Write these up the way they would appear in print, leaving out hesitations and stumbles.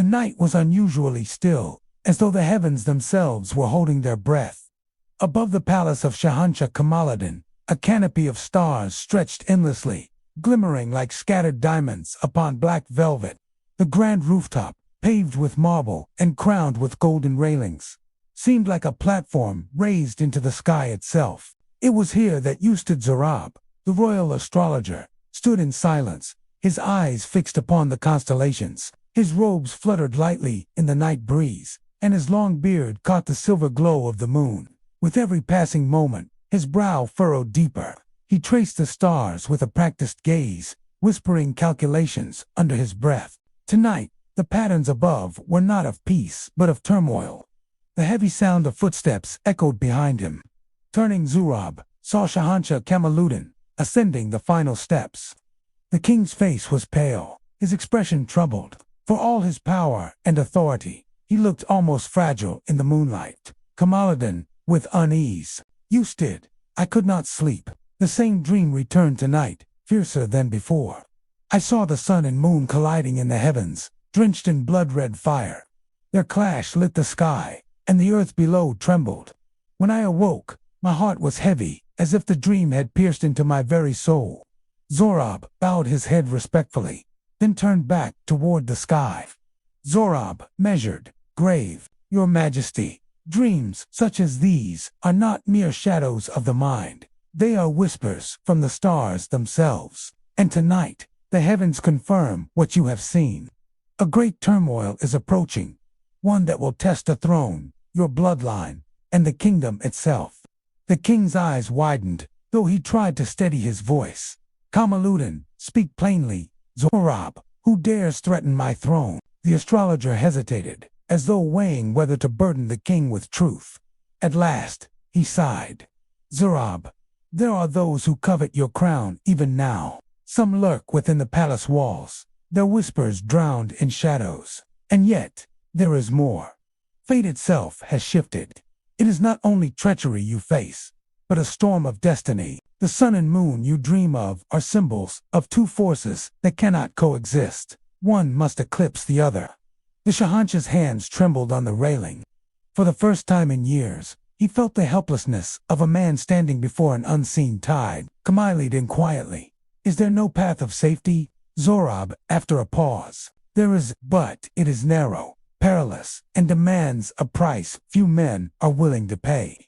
The night was unusually still, as though the heavens themselves were holding their breath. Above the palace of Shahanshah Kamaluddin, a canopy of stars stretched endlessly, glimmering like scattered diamonds upon black velvet. The grand rooftop, paved with marble and crowned with golden railings, seemed like a platform raised into the sky itself. It was here that Ustad Zorab, the royal astrologer, stood in silence, his eyes fixed upon the constellations. His robes fluttered lightly in the night breeze, and his long beard caught the silver glow of the moon. With every passing moment, his brow furrowed deeper. He traced the stars with a practiced gaze, whispering calculations under his breath. Tonight, the patterns above were not of peace, but of turmoil. The heavy sound of footsteps echoed behind him. Turning, Zorab saw Shahanshah Kamaluddin ascending the final steps. The king's face was pale, his expression troubled. For all his power and authority, he looked almost fragile in the moonlight. Kamaluddin, with unease. Ustad, I could not sleep. The same dream returned tonight, fiercer than before. I saw the sun and moon colliding in the heavens, drenched in blood-red fire. Their clash lit the sky, and the earth below trembled. When I awoke, my heart was heavy, as if the dream had pierced into my very soul. Zorab bowed his head respectfully, then turned back toward the sky. Zorab measured, grave. Your Majesty, dreams such as these are not mere shadows of the mind. They are whispers from the stars themselves. And tonight, the heavens confirm what you have seen. A great turmoil is approaching, one that will test the throne, your bloodline, and the kingdom itself. The king's eyes widened, though he tried to steady his voice. Kamaluddin, speak plainly. Zorab, who dares threaten my throne? The astrologer hesitated, as though weighing whether to burden the king with truth. At last, he sighed. Zorab, there are those who covet your crown even now. Some lurk within the palace walls, their whispers drowned in shadows. And yet, there is more. Fate itself has shifted. It is not only treachery you face, but a storm of destiny. The sun and moon you dream of are symbols of two forces that cannot coexist. One must eclipse the other. The Shahanshah's hands trembled on the railing. For the first time in years, he felt the helplessness of a man standing before an unseen tide. Kamaluddin quietly. Is there no path of safety? Zorab, after a pause. There is, but it is narrow, perilous, and demands a price few men are willing to pay.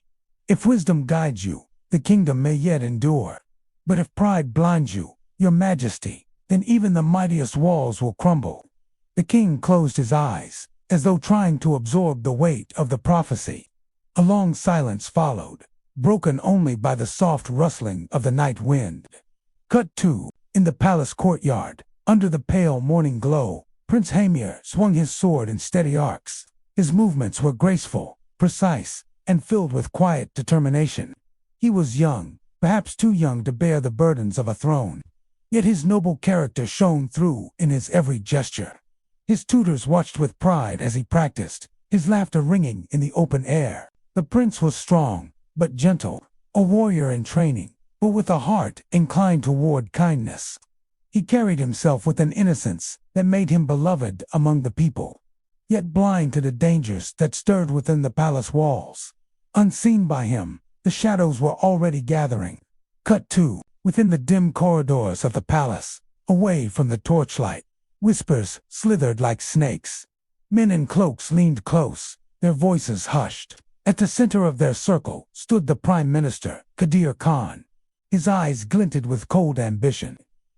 If wisdom guides you, the kingdom may yet endure. But if pride blinds you, your Majesty, then even the mightiest walls will crumble. The king closed his eyes, as though trying to absorb the weight of the prophecy. A long silence followed, broken only by the soft rustling of the night wind. Cut 2. In the palace courtyard, under the pale morning glow, Prince Hameer swung his sword in steady arcs. His movements were graceful, precise, and filled with quiet determination. He was young, perhaps too young to bear the burdens of a throne. Yet his noble character shone through in his every gesture. His tutors watched with pride as he practiced, his laughter ringing in the open air. The prince was strong, but gentle, a warrior in training, but with a heart inclined toward kindness. He carried himself with an innocence that made him beloved among the people, yet blind to the dangers that stirred within the palace walls. Unseen by him, the shadows were already gathering. Cut 2. Within the dim corridors of the palace, away from the torchlight, whispers slithered like snakes. Men in cloaks leaned close, their voices hushed. At the center of their circle stood the Prime Minister, Qadir Khan. His eyes glinted with cold ambition.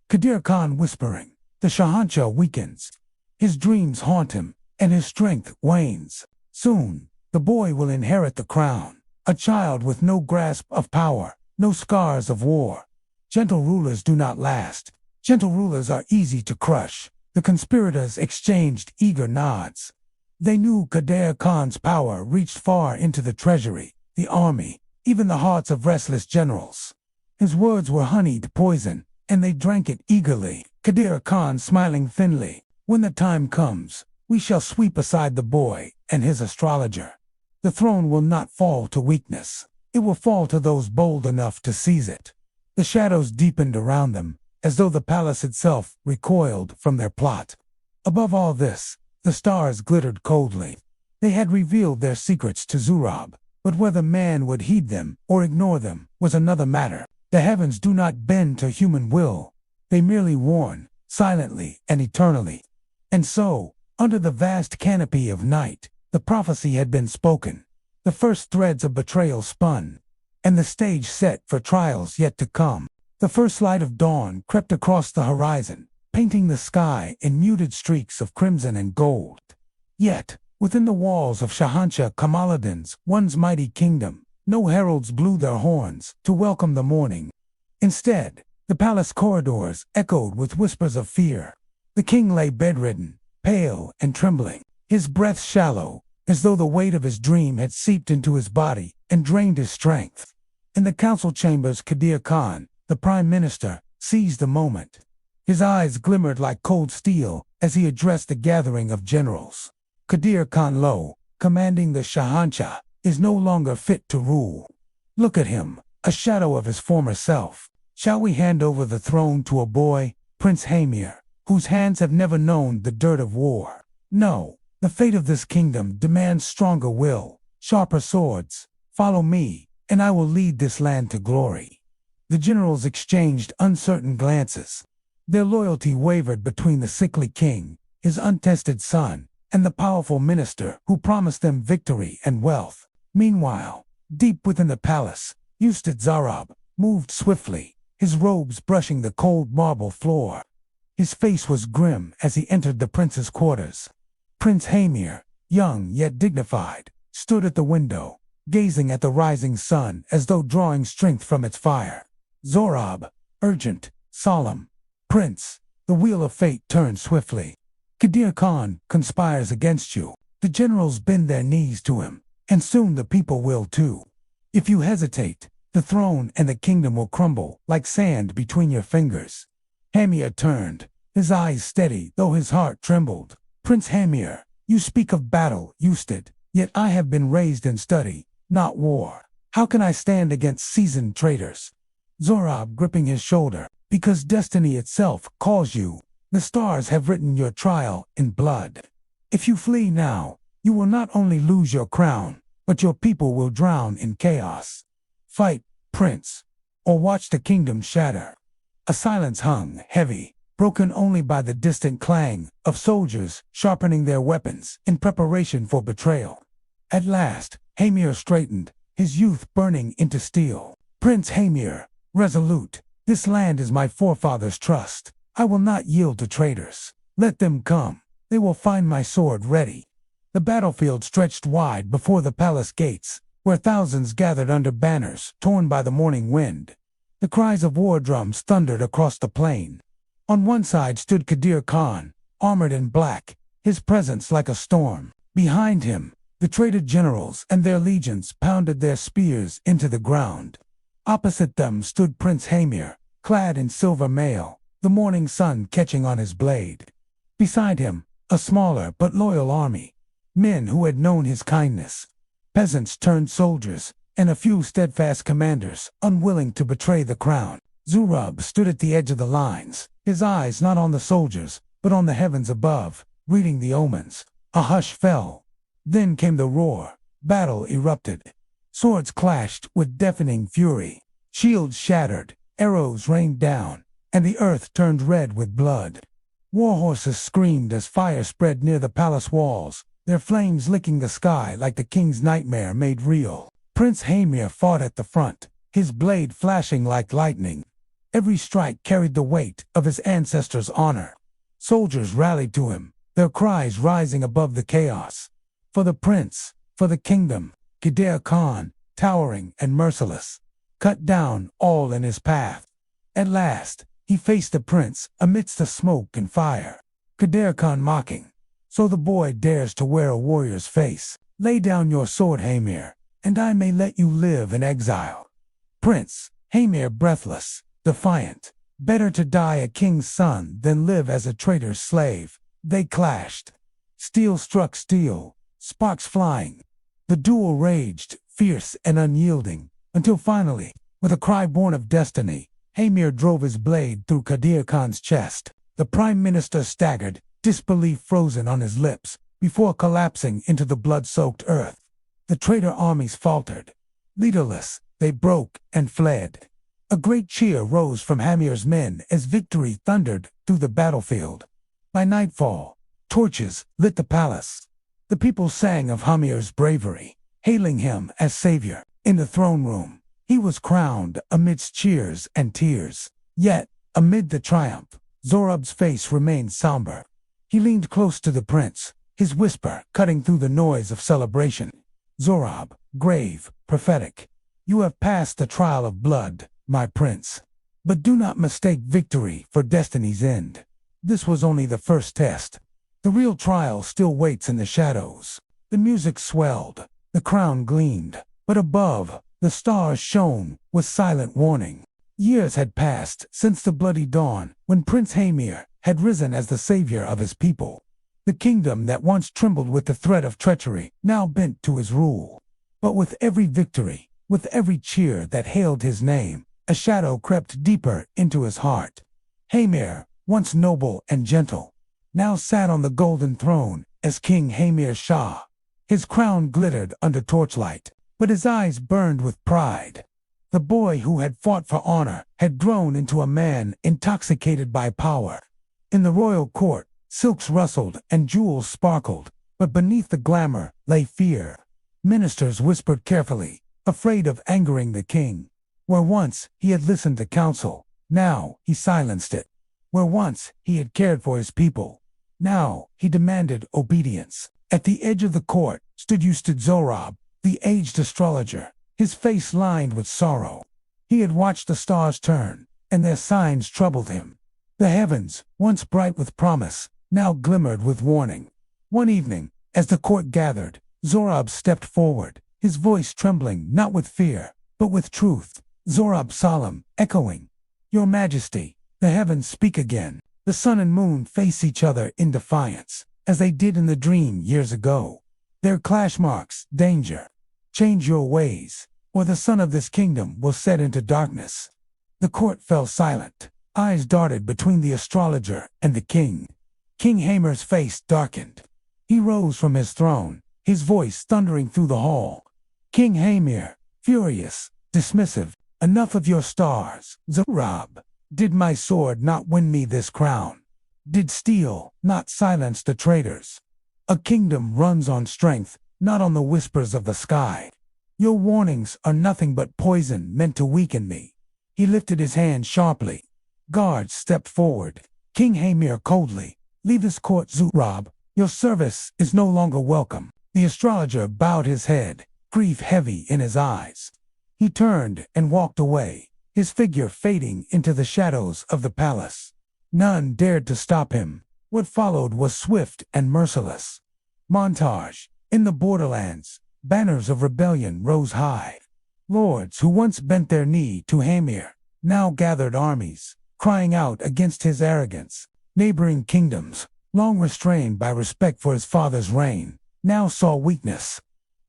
Qadir Khan whispering, the Shahanshah weakens. His dreams haunt him, and his strength wanes. Soon, the boy will inherit the crown. A child with no grasp of power, no scars of war. Gentle rulers do not last. Gentle rulers are easy to crush. The conspirators exchanged eager nods. They knew Qadir Khan's power reached far into the treasury, the army, even the hearts of restless generals. His words were honeyed poison, and they drank it eagerly. Qadir Khan smiling thinly. When the time comes, we shall sweep aside the boy and his astrologer. The throne will not fall to weakness. It will fall to those bold enough to seize it. The shadows deepened around them, as though the palace itself recoiled from their plot. Above all this, The stars glittered coldly. They had revealed their secrets to Zurab, but whether man would heed them or ignore them was another matter. The heavens do not bend to human will. They merely warn, silently and eternally. And so, under the vast canopy of night, the prophecy had been spoken. The first threads of betrayal spun, and the stage set for trials yet to come. The first light of dawn crept across the horizon, painting the sky in muted streaks of crimson and gold. Yet, within the walls of Shahanshah Kamaluddin's once mighty kingdom, no heralds blew their horns to welcome the morning. Instead, the palace corridors echoed with whispers of fear. The king lay bedridden, pale and trembling, his breath shallow, as though the weight of his dream had seeped into his body and drained his strength. In the council chambers, Qadir Khan, the prime minister, seized the moment. His eyes glimmered like cold steel as he addressed the gathering of generals. Qadir Khan Lo, commanding the Shahanshah, is no longer fit to rule. Look at him, a shadow of his former self. Shall we hand over the throne to a boy, Prince Hameer, whose hands have never known the dirt of war? No, the fate of this kingdom demands stronger will, sharper swords. Follow me, and I will lead this land to glory. The generals exchanged uncertain glances. Their loyalty wavered between the sickly king, his untested son, and the powerful minister who promised them victory and wealth. Meanwhile, deep within the palace, Ustad Zarab moved swiftly, his robes brushing the cold marble floor. His face was grim as he entered the prince's quarters. Prince Hameer, young yet dignified, stood at the window, gazing at the rising sun as though drawing strength from its fire. Zorab, urgent, solemn. Prince, the wheel of fate turned swiftly. Qadir Khan conspires against you. The generals bend their knees to him, and soon the people will too. If you hesitate, the throne and the kingdom will crumble like sand between your fingers. Hameer turned, his eyes steady though his heart trembled. Prince Hameer, you speak of battle, Ustad, yet I have been raised in study, not war. How can I stand against seasoned traitors? Zorab gripping his shoulder, because destiny itself calls you. The stars have written your trial in blood. If you flee now, you will not only lose your crown, but your people will drown in chaos. Fight, prince, or watch the kingdom shatter. A silence hung, heavy, broken only by the distant clang of soldiers sharpening their weapons in preparation for betrayal. At last, Hameer straightened, his youth burning into steel. Prince Hameer, resolute, this land is my forefathers' trust. I will not yield to traitors. Let them come. They will find my sword ready. The battlefield stretched wide before the palace gates, where thousands gathered under banners torn by the morning wind. The cries of war drums thundered across the plain. On one side stood Qadir Khan, armored in black, his presence like a storm. Behind him, the traitor generals and their legions pounded their spears into the ground. Opposite them stood Prince Hameer, clad in silver mail, the morning sun catching on his blade. Beside him, a smaller but loyal army, men who had known his kindness. Peasants turned soldiers, and a few steadfast commanders, unwilling to betray the crown. Zurab stood at the edge of the lines, his eyes not on the soldiers, but on the heavens above, reading the omens. A hush fell. Then came the roar. Battle erupted. Swords clashed with deafening fury. Shields shattered, arrows rained down, and the earth turned red with blood. War horses screamed as fire spread near the palace walls, their flames licking the sky like the king's nightmare made real. Prince Hameer fought at the front, his blade flashing like lightning. Every strike carried the weight of his ancestors' honor. Soldiers rallied to him, their cries rising above the chaos. For the prince, for the kingdom, Qadir Khan, towering and merciless, cut down all in his path. At last, he faced the prince amidst the smoke and fire. Qadir Khan mocking, so the boy dares to wear a warrior's face. Lay down your sword, Hameer, and I may let you live in exile. Prince Hameer breathless, defiant. Better to die a king's son than live as a traitor's slave. They clashed. Steel struck steel, sparks flying. The duel raged, fierce and unyielding, until finally, with a cry born of destiny, Hameer drove his blade through Qadir Khan's chest. The prime minister staggered, disbelief frozen on his lips before collapsing into the blood-soaked earth. The traitor armies faltered. Leaderless, they broke and fled. A great cheer rose from Hameer's men as victory thundered through the battlefield. By nightfall, torches lit the palace. The people sang of Hameer's bravery, hailing him as savior. In the throne room, he was crowned amidst cheers and tears. Yet, amid the triumph, Zorob's face remained somber. He leaned close to the prince, his whisper cutting through the noise of celebration. "Zorob, grave, prophetic, you have passed the trial of blood, my prince. But do not mistake victory for destiny's end. This was only the first test. The real trial still waits in the shadows." The music swelled, the crown gleamed, but above, the stars shone with silent warning. Years had passed since the bloody dawn when Prince Hameer had risen as the savior of his people. The kingdom that once trembled with the threat of treachery now bent to his rule. But with every victory, with every cheer that hailed his name, a shadow crept deeper into his heart. Hameer, once noble and gentle, now sat on the golden throne as King Hameer Shah. His crown glittered under torchlight, but his eyes burned with pride. The boy who had fought for honor had grown into a man intoxicated by power. In the royal court, silks rustled and jewels sparkled, but beneath the glamour lay fear. Ministers whispered carefully, afraid of angering the king. Where once he had listened to counsel, now he silenced it. Where once he had cared for his people, now he demanded obedience. At the edge of the court stood Zorob, the aged astrologer, his face lined with sorrow. He had watched the stars turn, and their signs troubled him. The heavens, once bright with promise, now glimmered with warning. One evening, as the court gathered, Zorob stepped forward, his voice trembling not with fear, but with truth. Zorob solemn, echoing, "Your Majesty, the heavens speak again. The sun and moon face each other in defiance, as they did in the dream years ago. Their clash marks danger. Change your ways, or the sun of this kingdom will set into darkness." The court fell silent. Eyes darted between the astrologer and the king. King Hameer's face darkened. He rose from his throne, his voice thundering through the hall. "King Hameer, furious, dismissive, enough of your stars. Zorob, did my sword not win me this crown? Did steel not silence the traitors? A kingdom runs on strength, not on the whispers of the sky. Your warnings are nothing but poison meant to weaken me." He lifted his hand sharply. Guards stepped forward. King Hameer coldly, "Leave this court, Zorob. Your service is no longer welcome." The astrologer bowed his head, grief heavy in his eyes. He turned and walked away, his figure fading into the shadows of the palace. None dared to stop him. What followed was swift and merciless. Montage. In the borderlands, banners of rebellion rose high. Lords who once bent their knee to Hameer now gathered armies, crying out against his arrogance. Neighboring kingdoms, long restrained by respect for his father's reign, now saw weakness.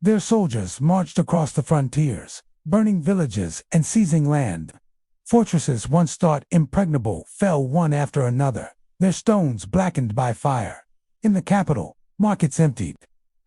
Their soldiers marched across the frontiers, burning villages and seizing land. Fortresses once thought impregnable fell one after another, their stones blackened by fire. In the capital, markets emptied.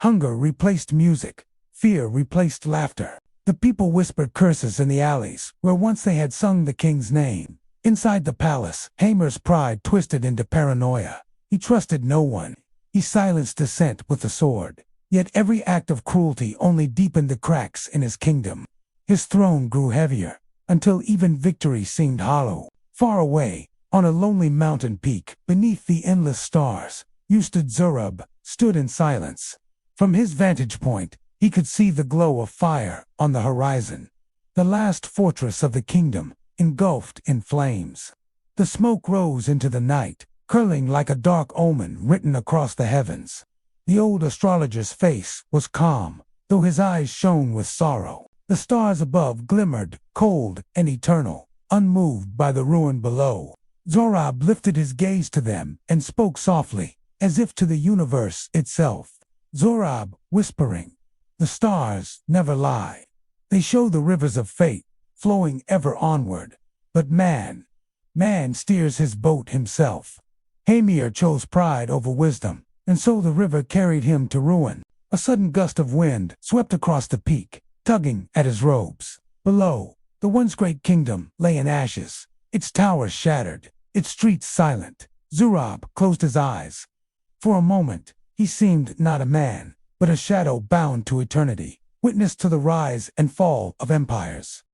Hunger replaced music, fear replaced laughter. The people whispered curses in the alleys where once they had sung the king's name. Inside the palace, Hameer's pride twisted into paranoia. He trusted no one. He silenced dissent with the sword. Yet every act of cruelty only deepened the cracks in his kingdom. His throne grew heavier, until even victory seemed hollow. Far away, on a lonely mountain peak, beneath the endless stars, Zorob stood in silence. From his vantage point, he could see the glow of fire on the horizon. The last fortress of the kingdom, engulfed in flames. The smoke rose into the night, curling like a dark omen written across the heavens. The old astrologer's face was calm, though his eyes shone with sorrow. The stars above glimmered, cold and eternal, unmoved by the ruin below. Zorob lifted his gaze to them and spoke softly, as if to the universe itself. Zorob, whispering, "The stars never lie. They show the rivers of fate, flowing ever onward. But man steers his boat himself." Hameer chose pride over wisdom, and so the river carried him to ruin. A sudden gust of wind swept across the peak, tugging at his robes. Below, the once great kingdom lay in ashes, its towers shattered, its streets silent. Zurab closed his eyes. For a moment, he seemed not a man, but a shadow bound to eternity, witness to the rise and fall of empires.